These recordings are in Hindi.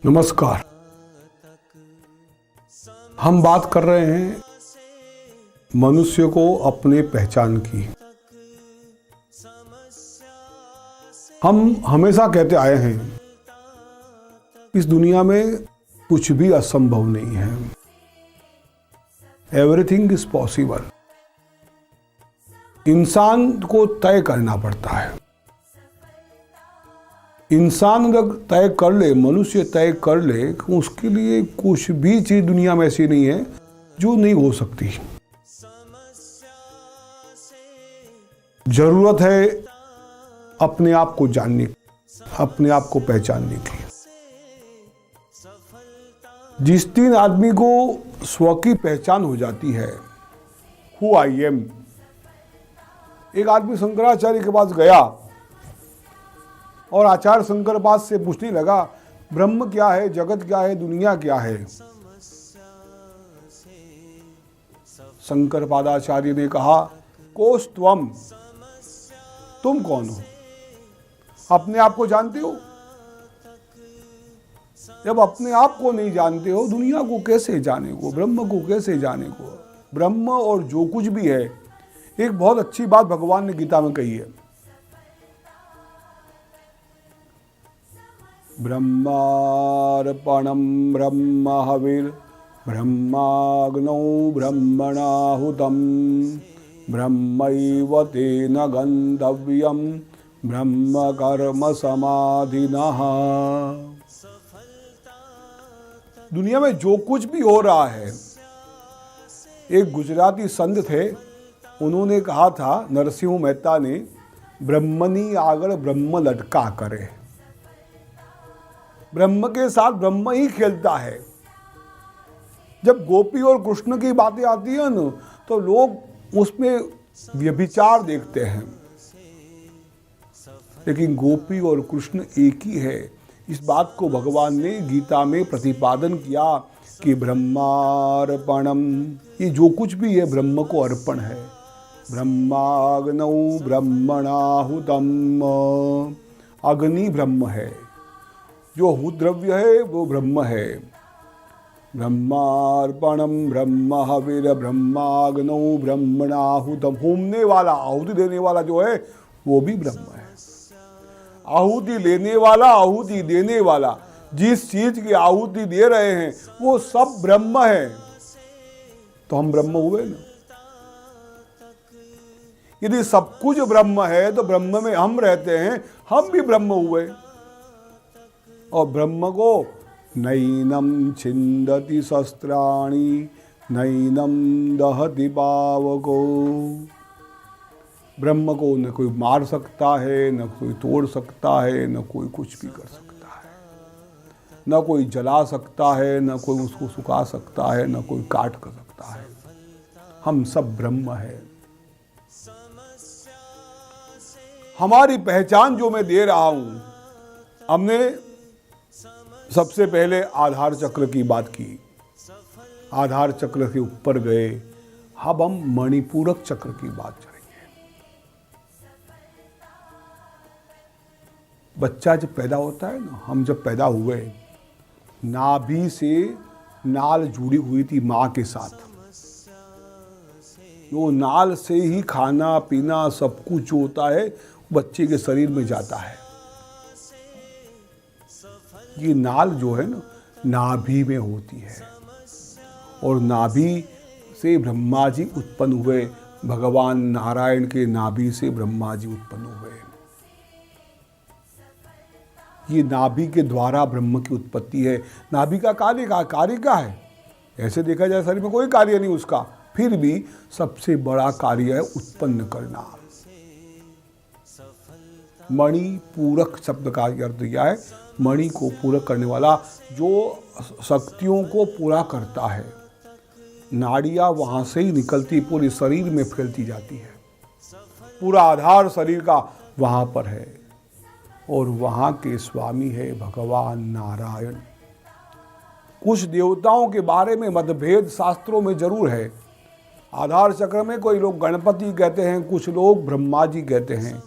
नमस्कार। हम बात कर रहे हैं मनुष्य को अपने पहचान की। हम हमेशा कहते आए हैं इस दुनिया में कुछ भी असंभव नहीं है, एवरीथिंग इज पॉसिबल। इंसान को तय करना पड़ता है। इंसान अगर तय कर ले, मनुष्य तय कर ले कि उसके लिए कुछ भी चीज दुनिया में ऐसी नहीं है जो नहीं हो सकती। जरूरत है अपने आप को जानने, अपने आप को पहचानने की। जिस दिन आदमी को स्व की पहचान हो जाती है, हु आई एम। एक आदमी शंकराचार्य के पास गया और आचार्य शंकर पास से पूछने लगा, ब्रह्म क्या है, जगत क्या है, दुनिया क्या है। शंकर पादाचार्य ने कहा, कोष त्वम, तुम कौन हो, अपने आप को जानते हो? जब अपने आप को नहीं जानते हो, दुनिया को कैसे जाने को, ब्रह्म को कैसे जाने को। ब्रह्म और जो कुछ भी है, एक बहुत अच्छी बात भगवान ने गीता में कही है, ब्रह्मार्पणम ब्रह्म हविर ब्रह्माग्नौ ब्रह्मणाहुतम ब्रह्मैव तेन गंतव्यम ब्रह्म कर्म समाधिनः। दुनिया में जो कुछ भी हो रहा है, एक गुजराती संत थे, उन्होंने कहा था, नरसिंह मेहता ने, ब्रह्मनी आगड़ ब्रह्म लटका करे। ब्रह्म के साथ ब्रह्म ही खेलता है। जब गोपी और कृष्ण की बातें आती है ना, तो लोग उसमें व्यभिचार देखते हैं, लेकिन गोपी और कृष्ण एक ही है। इस बात को भगवान ने गीता में प्रतिपादन किया कि ब्रह्मार्पणम, ये जो कुछ भी है ब्रह्म को अर्पण है। ब्रह्माग्नौ ब्रह्मणाहुतम, अग्नि ब्रह्म है, जो हु द्रव्य है वो ब्रह्म है। ब्रह्मार्पणम ब्रह्म हविर ब्रह्माग्नौ ब्रह्मणाहुतम, होमने वाला, आहुति देने वाला जो है वो भी ब्रह्म है। आहुति लेने वाला, आहुति देने वाला, जिस चीज की आहुति दे रहे हैं वो सब ब्रह्म है। तो हम ब्रह्म हुए ना। यदि सब कुछ ब्रह्म है तो ब्रह्म में हम रहते हैं, हम भी ब्रह्म हुए। और ब्रह्म को नैनम छिंदति शस्त्राणि नैनम दहति पावको, ब्रह्म को न कोई मार सकता है, न कोई तोड़ सकता है, न कोई कुछ भी कर सकता है, न कोई जला सकता है, न कोई उसको सुखा सकता है, न कोई काट कर सकता है। हम सब ब्रह्म है। हमारी पहचान जो मैं दे रहा हूं, हमने सबसे पहले आधार चक्र की बात की, आधार चक्र के ऊपर गए, अब हम मणिपूरक चक्र की बात करेंगे। बच्चा जब पैदा होता है ना, हम जब पैदा हुए, नाभि से नाल जुड़ी हुई थी माँ के साथ। वो नाल से ही खाना पीना सब कुछ होता है बच्चे के शरीर में जाता है। ये नाल जो है ना, नाभि में होती है, और नाभि से ब्रह्मा जी उत्पन्न हुए। भगवान नारायण के नाभि से ब्रह्मा जी उत्पन्न हुए। ये नाभि के द्वारा ब्रह्म की उत्पत्ति है। नाभि का कार्य क्या है? ऐसे देखा जाए शरीर में कोई कार्य नहीं उसका, फिर भी सबसे बड़ा कार्य है उत्पन्न करना। मणि पूरक शब्द का अर्थ यह है, मणि को पूरक करने वाला, जो शक्तियों को पूरा करता है। नाड़ियाँ वहाँ से ही निकलती, पूरे शरीर में फैलती जाती है। पूरा आधार शरीर का वहाँ पर है, और वहाँ के स्वामी है भगवान नारायण। कुछ देवताओं के बारे में मतभेद शास्त्रों में जरूर है। आधार चक्र में कोई लोग गणपति कहते हैं, कुछ लोग ब्रह्मा जी कहते हैं।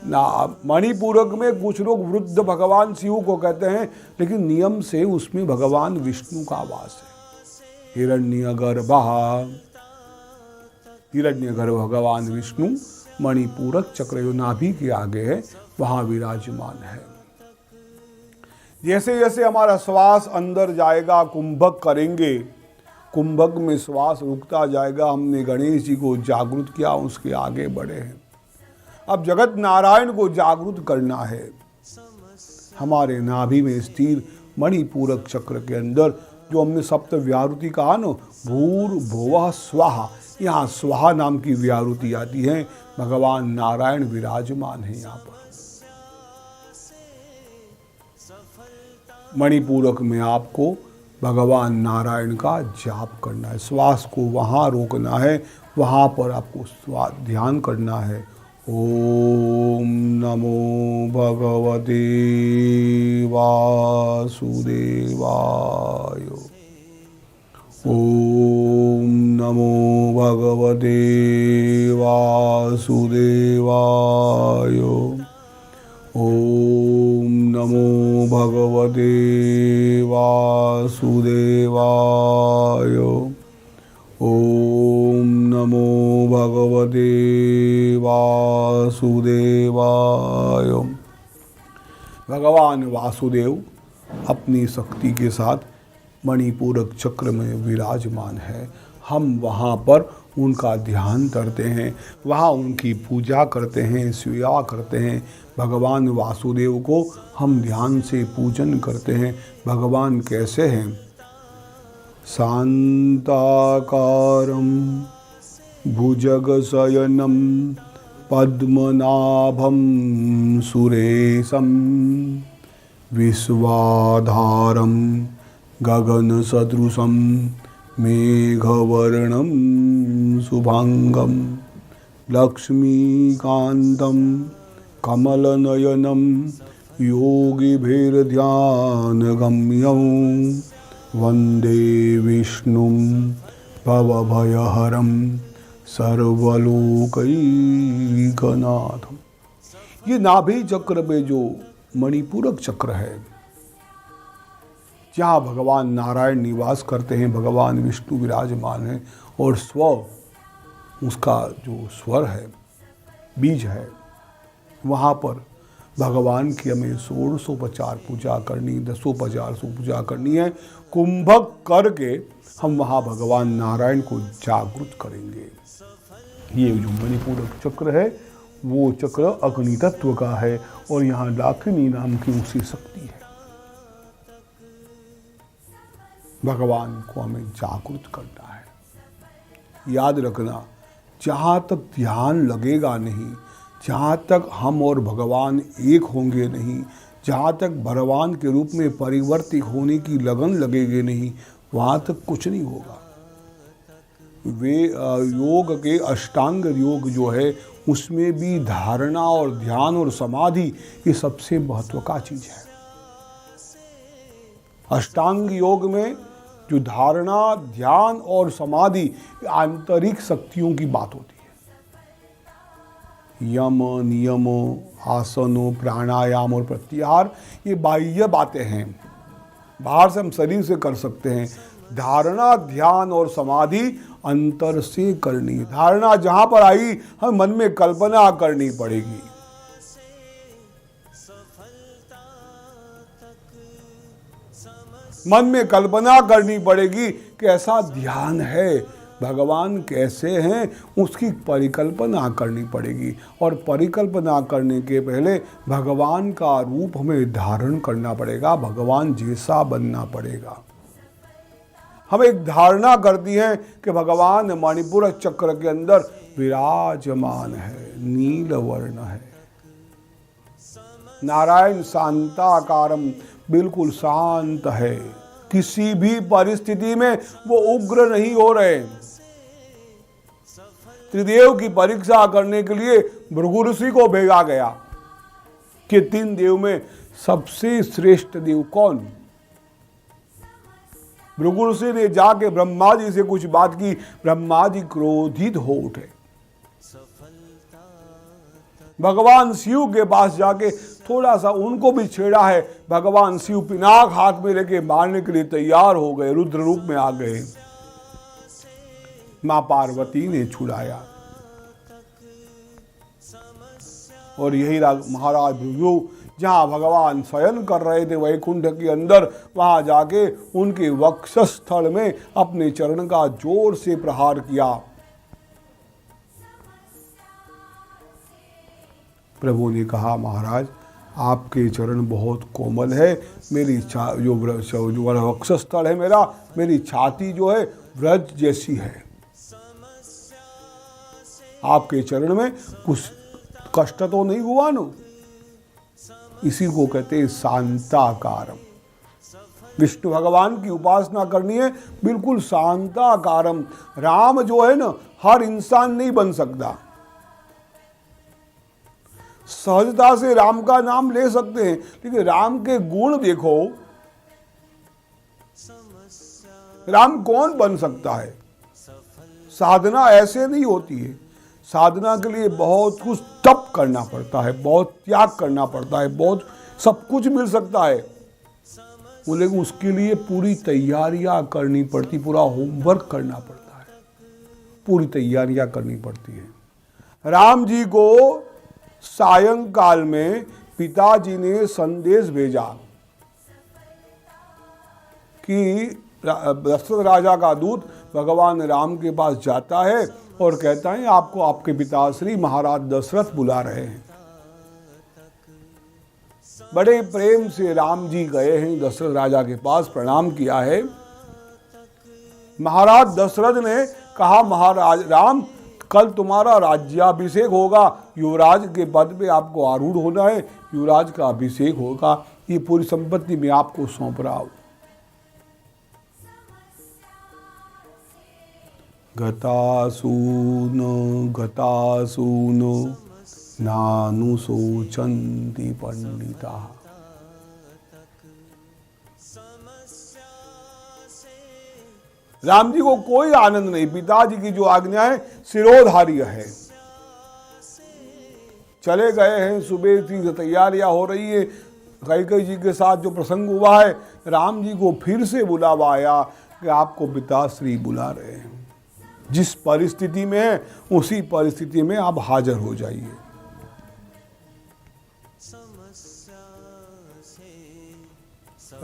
ना मणिपूरक में कुछ लोग वृद्ध भगवान शिव को कहते हैं, लेकिन नियम से उसमें भगवान विष्णु का वास है। हिरण्यगर्भ भगवान विष्णु मणिपूरक चक्र जो नाभि के आगे है वहां विराजमान है। जैसे जैसे हमारा श्वास अंदर जाएगा, कुंभक करेंगे, कुंभक में श्वास रुकता जाएगा। हमने गणेश जी को जागृत किया, उसके आगे बढ़े हैं। अब जगत नारायण को जागृत करना है। हमारे नाभि में स्थिर मणिपूरक चक्र के अंदर जो हमने सप्त व्याहृति कहा ना, भूर्भुवः स्वाहा, यहाँ स्वाहा नाम की व्याहृति आती है। भगवान नारायण विराजमान है यहाँ पर। मणिपूरक में आपको भगवान नारायण का जाप करना है। श्वास को वहाँ रोकना है, वहाँ पर आपको ध्यान करना है। ओम नमो भगवते वासुदेवाय। ओम नमो भगवते वासुदेवाय। ओम नमो भगवते वासुदेवाय। ओम नमो भगवते वासुदेवाय। भगवान वासुदेव अपनी शक्ति के साथ मणिपूरक चक्र में विराजमान है। हम वहाँ पर उनका ध्यान करते हैं, वहाँ उनकी पूजा करते हैं, सेवा करते हैं। भगवान वासुदेव को हम ध्यान से पूजन करते हैं। भगवान कैसे हैं? शांताकारं भुजगशयनं पद्मनाभं सुरेशं विश्वाधारं गगनसदृशं मेघवर्णं शुभांगं लक्ष्मीकान्तं कमलनयनं योगिभिर्ध्यानगम्यं वन्दे विष्णुं भवभयहरं सर्वलोकैकनाथम्। ये नाभि चक्र में जो मणिपूरक चक्र है, जहाँ भगवान नारायण निवास करते हैं, भगवान विष्णु विराजमान है, और स्व उसका जो स्वर है, बीज है, वहाँ पर भगवान की हमें 16उपचार पूजा करनी, 10उपचार से पूजा करनी है। कुंभक करके हम वहाँ भगवान नारायण को जागृत करेंगे। ये जो मणिपूरक चक्र है वो चक्र अग्नि तत्व का है, और यहाँ डाकिनी नाम की उसी शक्ति है। भगवान को हमें जागृत करना है। याद रखना, जहाँ तक ध्यान लगेगा नहीं, जहाँ तक हम और भगवान एक होंगे नहीं, जहाँ तक भगवान के रूप में परिवर्तित होने की लगन लगेगी नहीं, वहाँ तक कुछ नहीं होगा। वे योग के अष्टांग योग जो है उसमें भी धारणा और ध्यान और समाधि ये सबसे महत्व का चीज है। अष्टांग योग में जो धारणा, ध्यान और समाधि आंतरिक शक्तियों की बात होती है। यम, नियम, आसनों, प्राणायाम और प्रत्याहार ये बाह्य बातें हैं, बाहर से हम शरीर से कर सकते हैं। धारणा, ध्यान और समाधि अंतर से करनी। धारणा जहां पर आई, हमें मन में कल्पना करनी पड़ेगी। मन में कल्पना करनी पड़ेगी कि ऐसा ध्यान है, भगवान कैसे हैं, उसकी परिकल्पना करनी पड़ेगी। और परिकल्पना करने के पहले भगवान का रूप हमें धारण करना पड़ेगा, भगवान जैसा बनना पड़ेगा। हम एक धारणा करती हैं कि भगवान मणिपुर चक्र के अंदर विराजमान है, नील वर्ण है। नारायण शांताकारम, बिल्कुल शांत है, किसी भी परिस्थिति में वो उग्र नहीं हो रहे। त्रिदेव की परीक्षा करने के लिए भृगु ऋषि को भेजा गया कि 3 देव में सबसे श्रेष्ठ देव कौन। भृगु ऋषि ने जाके ब्रह्मा जी से कुछ बात की, ब्रह्मा जी क्रोधित हो उठे। भगवान शिव के पास जाके थोड़ा सा उनको भी छेड़ा है। भगवान शिव पिनाक हाथ में लेके मारने के लिए तैयार हो गए, रुद्र रूप में आ गए। मां पार्वती ने छुड़ाया। और यही महाराज भृगु जहाँ भगवान शयन कर रहे थे वैकुंठ के अंदर, वहाँ जाके उनके वक्षस्थल में अपने चरण का जोर से प्रहार किया। प्रभु ने कहा, महाराज आपके चरण बहुत कोमल है, मेरी जो वक्षस्थल है मेरी छाती जो है व्रज जैसी है, आपके चरण में कुछ कष्ट तो नहीं हुआ न। इसी को कहते हैं शांताकारम। विष्णु भगवान की उपासना करनी है बिल्कुल शांताकारम। राम जो है ना, हर इंसान नहीं बन सकता। सहजता से राम का नाम ले सकते हैं, लेकिन राम के गुण देखो। राम कौन बन सकता है? साधना ऐसे नहीं होती है। साधना के लिए बहुत कुछ तप करना पड़ता है, बहुत त्याग करना पड़ता है, बहुत सब कुछ मिल सकता है, लेकिन उसके लिए पूरी तैयारियां करनी पड़ती, पूरा होमवर्क करना पड़ता है, पूरी तैयारियां करनी पड़ती है। राम जी को सायंकाल में पिताजी ने संदेश भेजा कि दशरथ राजा का दूत भगवान राम के पास जाता है और कहता है आपको आपके पिताश्री महाराज दशरथ बुला रहे हैं। बड़े प्रेम से राम जी गए हैं दशरथ राजा के पास, प्रणाम किया है। महाराज दशरथ ने कहा, महाराज राम कल तुम्हारा राज्याभिषेक होगा, युवराज के पद पे आपको आरूढ़ होना है, युवराज का अभिषेक होगा, ये पूरी संपत्ति मैं आपको सौंप रहा हूं। गतासून नानुशोचन्ति पंडिताः। राम जी को कोई आनंद नहीं, पिताजी की जो आज्ञा है सिरोधार्य है। चले गए हैं, सुबह की तैयारियां हो रही है, कैकेयी जी के साथ जो प्रसंग हुआ है, राम जी को फिर से बुलावा आया कि आपको पिताश्री बुला रहे हैं। जिस परिस्थिति में है उसी परिस्थिति में आप हाजिर हो जाइए।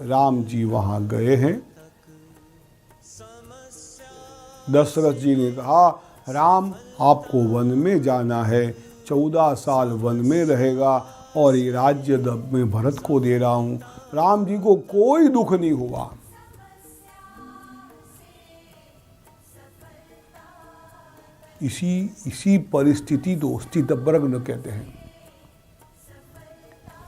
राम जी वहां गए हैं। दशरथ जी ने कहा, राम आपको वन में जाना है, 14 साल वन में रहेगा और ये राज्य मैं भरत को दे रहा हूं। राम जी को कोई दुख नहीं हुआ। इसी परिस्थिति को स्थितप्रज्ञ कहते हैं।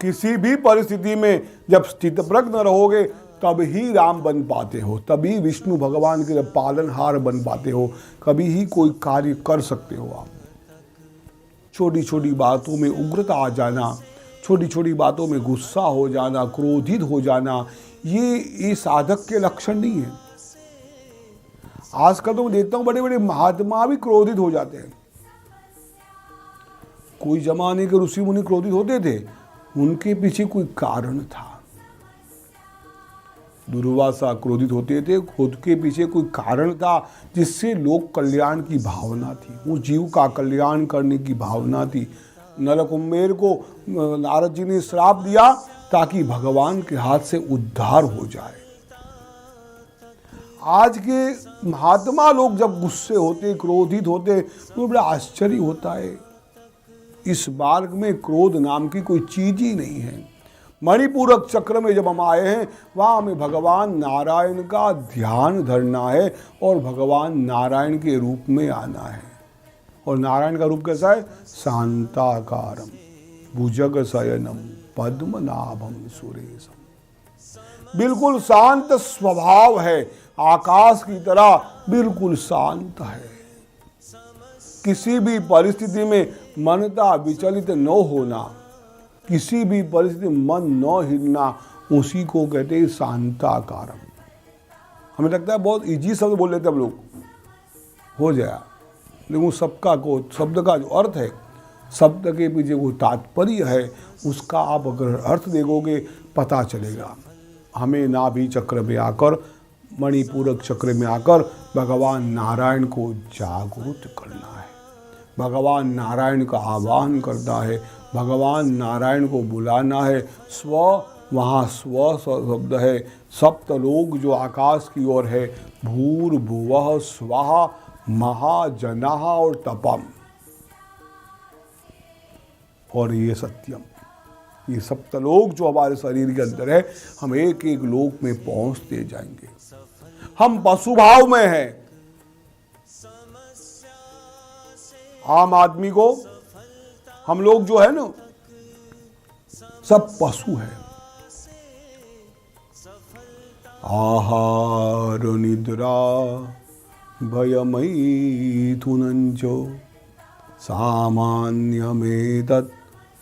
किसी भी परिस्थिति में जब स्थितप्रज्ञ रहोगे तब ही राम बन पाते हो, तभी विष्णु भगवान के पालनहार बन पाते हो, कभी ही कोई कार्य कर सकते हो आप। छोटी छोटी बातों में उग्रता आ जाना, छोटी छोटी बातों में गुस्सा हो जाना, क्रोधित हो जाना, ये साधक के लक्षण नहीं है। आजकल तो मैं देखता हूं बड़े बड़े महात्मा भी क्रोधित हो जाते हैं। कोई जमाने के ऋषि मुनि क्रोधित होते थे, उनके पीछे कोई कारण था। दुर्वासा क्रोधित होते थे, खुद के पीछे कोई कारण था जिससे लोक कल्याण की भावना थी, वो जीव का कल्याण करने की भावना थी। नलकुम्भेर को नारद जी ने श्राप दिया ताकि भगवान के हाथ से उद्धार हो जाए। आज के महात्मा लोग जब गुस्से होते, क्रोधित होते, तो बड़ा आश्चर्य होता है। इस मार्ग में क्रोध नाम की कोई चीज ही नहीं है। मणिपूरक चक्र में जब हम आए हैं, वहाँ हमें भगवान नारायण का ध्यान धरना है और भगवान नारायण के रूप में आना है। और नारायण का रूप कैसा है? शांताकारम भुजग शयनम पद्मनाभम सुरेशम। बिल्कुल शांत स्वभाव है, आकाश की तरह बिल्कुल शांत है। किसी भी परिस्थिति में मनता विचलित न होना, किसी भी परिस्थिति में मन न हिलना, उसी को कहते हैं शांताकारम। हमें लगता है बहुत इजी शब्द बोल लेते हम लोग, हो जाए, लेकिन उस सबका को शब्द का जो अर्थ है शब्द के पीछे वो तात्पर्य है उसका आप अगर अर्थ देखोगे पता चलेगा। हमें नाभि चक्र में आकर, मणिपूरक चक्र में आकर भगवान नारायण को जागरूक करना है, भगवान नारायण का आह्वान करना है, भगवान नारायण को बुलाना है। स्व, वहाँ स्व शब्द है। सप्तलोक जो आकाश की ओर है, भूर्भुवः स्वः महाजनः और तपम, और ये सत्यम। ये सप्तलोक जो हमारे शरीर के अंदर है, हम एक एक लोक में पहुंचते जाएंगे। हम पशु भाव में हैं। आम आदमी को हम लोग जो है ना, सब पशु है। आहार निद्रा भयमैथुनञ्च सामान्यमेतत्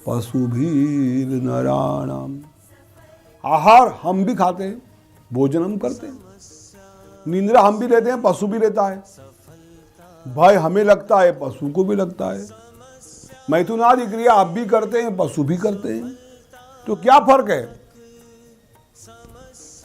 पशुभिर्नराणाम्। आहार हम भी खाते हैं, भोजन हम करते हैं, निंद्रा हम भी लेते हैं, पशु भी लेता है, भय हमें लगता है, पशु को भी लगता है, मैथुनादि क्रिया आप भी करते हैं, पशु भी करते हैं। तो क्या फर्क है?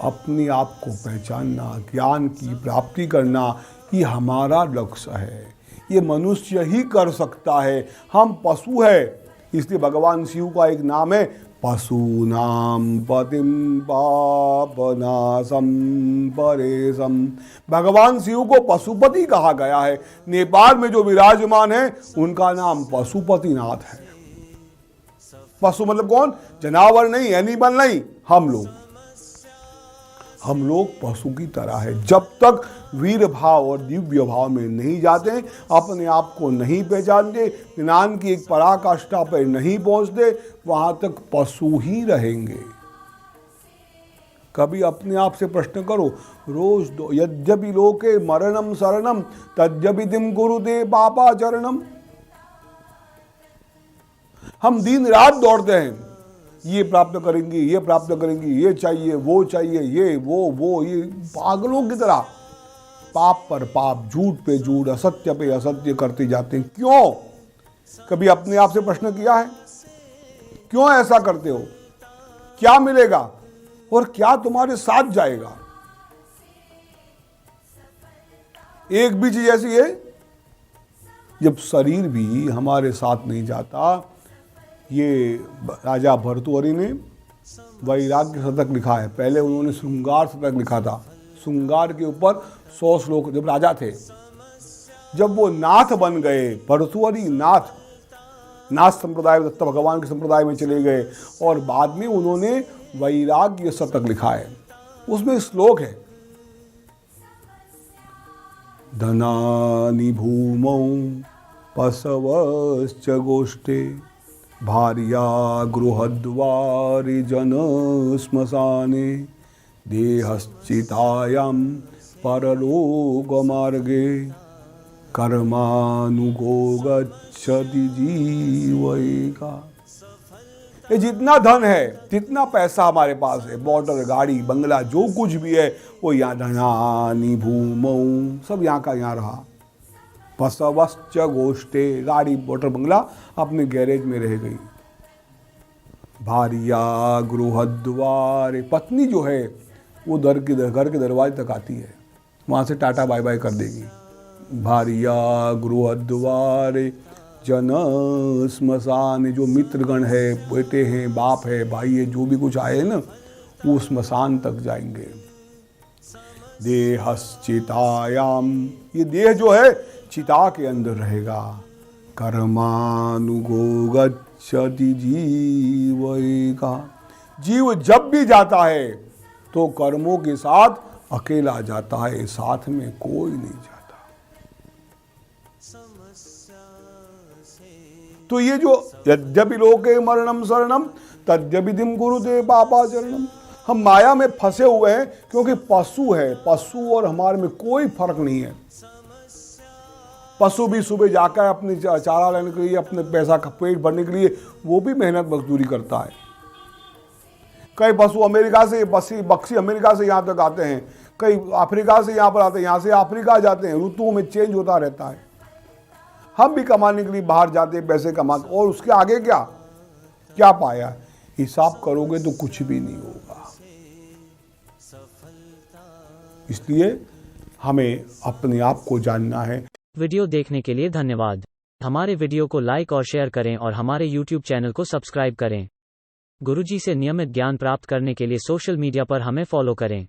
अपने आप को पहचानना, ज्ञान की प्राप्ति करना, ये हमारा लक्ष्य है। ये मनुष्य ही कर सकता है। हम पशु है, इसलिए भगवान शिव का एक नाम है पशूनाम पतिम पापनाशम परेशम। भगवान शिव को पशुपति कहा गया है। नेपाल में जो विराजमान है उनका नाम पशुपतिनाथ है। पशु मतलब कौन? जानवर नहीं, एनिमल नहीं, हम लोग पशु की तरह है। जब तक वीर भाव और दिव्य भाव में नहीं जाते, अपने आप को नहीं पहचानते, ज्ञान की एक पराकाष्ठा पर नहीं पहुंचते, वहां तक पशु ही रहेंगे। कभी अपने आप से प्रश्न करो, रोज दो, यद्यपि लोके मरणम शरणम तद्यपि तिम कुरुते पापाचरणम। हम दिन रात दौड़ते हैं, ये प्राप्त करेंगे, ये प्राप्त करेंगे, ये चाहिए, वो चाहिए, ये वो ये पागलों की तरह पाप पर पाप, झूठ पे झूठ, असत्य पे असत्य करते जाते हैं। क्यों? कभी अपने आप से प्रश्न किया है? क्यों ऐसा करते हो? क्या मिलेगा और क्या तुम्हारे साथ जाएगा? एक भी चीज ऐसी है, जब शरीर भी हमारे साथ नहीं जाता। ये राजा भर्तृहरि ने वैराग्य शतक लिखा है। पहले उन्होंने श्रृंगार शतक लिखा था। श्रृंगार के ऊपर 100 श्लोक, जब राजा थे। जब वो नाथ बन गए, भर्तृहरि नाथ संप्रदाय, दत्त भगवान के संप्रदाय में चले गए, और बाद में उन्होंने वैराग्य शतक लिखा है। उसमें श्लोक है, धनानि भूमौ पशवश्च गोष्ठे भार्या गृहद्वारि जन श्मशाने देहश्चितायां परलोकमार्गे कर्मानुगो गच्छति जीवैका। ये जितना धन है, जितना पैसा हमारे पास है, बॉर्डर, गाड़ी, बंगला, जो कुछ भी है, वो यहाँ धनानि भूमौ, सब यहाँ का यहाँ रहा। पशवश्च गोष्ठे, गाड़ी, मोटर, बंगला अपने गैरेज में रह गई। भार्या गृहद्वार, पत्नी जो है वो घर के दरवाजे तक आती है, वहाँ से टाटा बाय बाय कर देगी। भार्या गृहद्वार जन श्मशान, जो मित्रगण है, बेटे हैं, बाप है, भाई है, जो भी कुछ आए ना, वो श्मशान तक जाएंगे। देहश्चितायाम, ये देह जो है चिता के अंदर रहेगा। कर्मानुगो गच्छति जीवैका, जीव जब भी जाता है तो कर्मों के साथ अकेला जाता है, साथ में कोई नहीं जाता। तो ये जो यद्यपि लोके मरणम शरणम तद्यपि तिम कुरुते पापाचरणम, हम माया में फंसे हुए हैं क्योंकि पशु है। पशु और हमारे में कोई फर्क नहीं है। पशु भी सुबह जाकर अपनी चारा लेने के लिए, अपने पैसा का पेट भरने के लिए वो भी मेहनत मजदूरी करता है। कई पशु अमेरिका से, बक्सी अमेरिका से यहाँ तक आते हैं, कई अफ्रीका से यहाँ पर आते हैं, यहाँ से अफ्रीका जाते हैं। ऋतुओं में चेंज होता रहता है। हम भी कमाने के लिए बाहर जाते, पैसे कमा, और उसके आगे क्या क्या पाया? हिसाब करोगे तो कुछ भी नहीं होगा। इसलिए हमें अपने आप को जानना है। वीडियो देखने के लिए धन्यवाद। हमारे वीडियो को लाइक और शेयर करें और हमारे YouTube चैनल को सब्सक्राइब करें। गुरुजी से नियमित ज्ञान प्राप्त करने के लिए सोशल मीडिया पर हमें फॉलो करें।